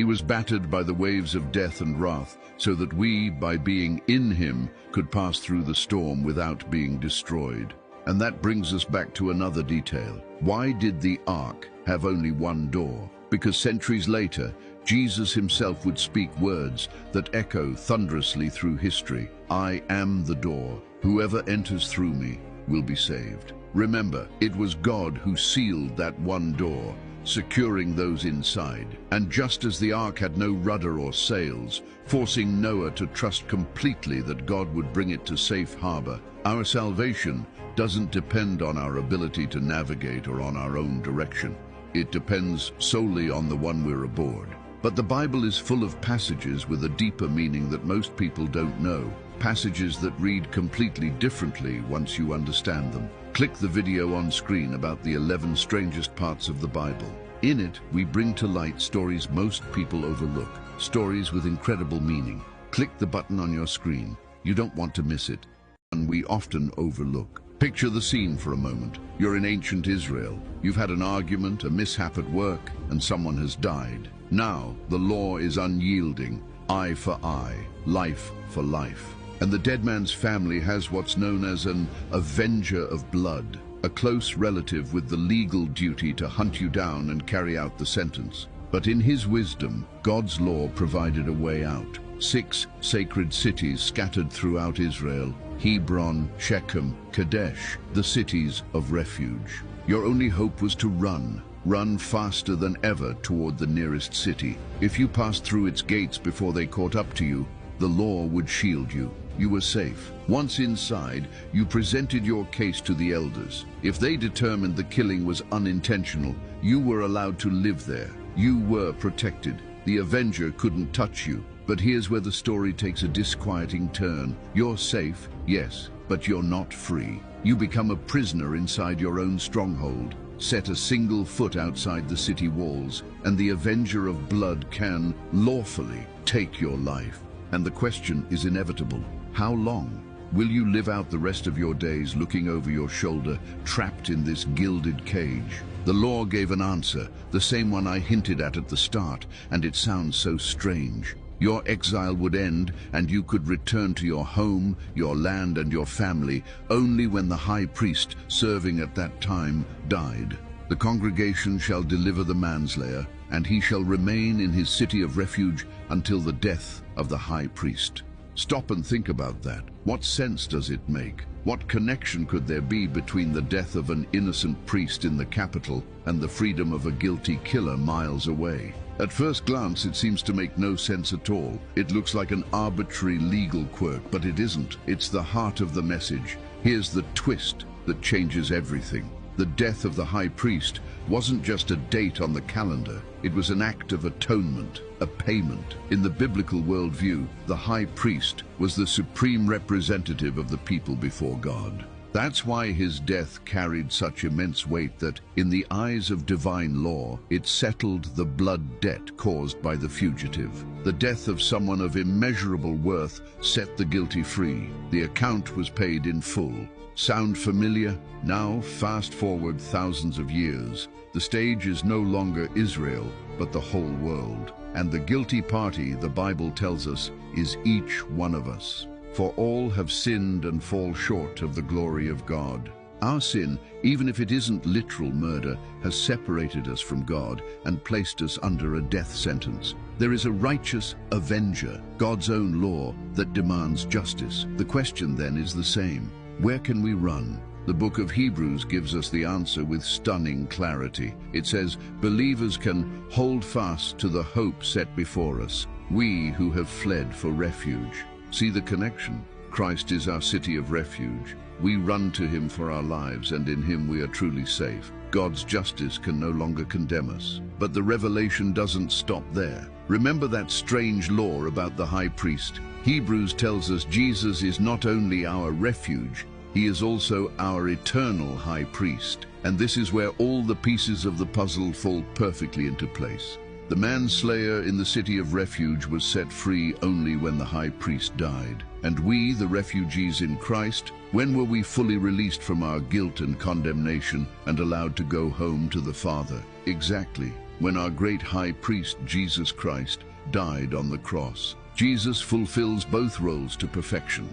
He was battered by the waves of death and wrath, so that we, by being in him, could pass through the storm without being destroyed. And that brings us back to another detail. Why did the ark have only one door? Because centuries later, Jesus himself would speak words that echo thunderously through history. I am the door. Whoever enters through me will be saved. Remember, it was God who sealed that one door, securing those inside. And just as the ark had no rudder or sails, forcing Noah to trust completely that God would bring it to safe harbor, our salvation doesn't depend on our ability to navigate or on our own direction. It depends solely on the one we're aboard. But the Bible is full of passages with a deeper meaning that most people don't know. Passages that read completely differently once you understand them. Click the video on screen about the 11 strangest parts of the Bible. In it, we bring to light stories most people overlook, stories with incredible meaning. Click the button on your screen. You don't want to miss it. And we often overlook. Picture the scene for a moment. You're in ancient Israel. You've had an argument, a mishap at work, and someone has died. Now, the law is unyielding. Eye for eye, life for life. And the dead man's family has what's known as an avenger of blood, a close relative with the legal duty to hunt you down and carry out the sentence. But in his wisdom, God's law provided a way out. 6 sacred cities scattered throughout Israel: Hebron, Shechem, Kadesh, the cities of refuge. Your only hope was to run faster than ever toward the nearest city. If you passed through its gates before they caught up to you, the law would shield you. You were safe. Once inside, you presented your case to the elders. If they determined the killing was unintentional, you were allowed to live there. You were protected. The avenger couldn't touch you. But here's where the story takes a disquieting turn. You're safe, yes, but you're not free. You become a prisoner inside your own stronghold. Set a single foot outside the city walls, and the avenger of blood can lawfully take your life. And the question is inevitable. How long? Will you live out the rest of your days looking over your shoulder, trapped in this gilded cage? The law gave an answer, the same one I hinted at the start, and it sounds so strange. Your exile would end, and you could return to your home, your land, and your family only when the high priest serving at that time died. The congregation shall deliver the manslayer, and he shall remain in his city of refuge until the death of the high priest. Stop and think about that. What sense does it make? What connection could there be between the death of an innocent priest in the capital and the freedom of a guilty killer miles away? At first glance, it seems to make no sense at all. It looks like an arbitrary legal quirk, but it isn't. It's the heart of the message. Here's the twist that changes everything. The death of the high priest wasn't just a date on the calendar. It was an act of atonement, a payment. In the biblical worldview, the high priest was the supreme representative of the people before God. That's why his death carried such immense weight that, in the eyes of divine law, it settled the blood debt caused by the fugitive. The death of someone of immeasurable worth set the guilty free. The account was paid in full. Sound familiar? Now, fast forward thousands of years. The stage is no longer Israel, but the whole world. And the guilty party, the Bible tells us, is each one of us. For all have sinned and fall short of the glory of God. Our sin, even if it isn't literal murder, has separated us from God and placed us under a death sentence. There is a righteous avenger, God's own law, that demands justice. The question then is the same. Where can we run? The book of Hebrews gives us the answer with stunning clarity. It says, believers can hold fast to the hope set before us, we who have fled for refuge. See the connection? Christ is our city of refuge. We run to him for our lives, and in him we are truly safe. God's justice can no longer condemn us. But the revelation doesn't stop there. Remember that strange law about the high priest? Hebrews tells us Jesus is not only our refuge, he is also our eternal high priest. And this is where all the pieces of the puzzle fall perfectly into place. The manslayer in the city of refuge was set free only when the high priest died. And we, the refugees in Christ, when were we fully released from our guilt and condemnation and allowed to go home to the Father? Exactly. when our great high priest Jesus Christ died on the cross. Jesus fulfills both roles to perfection.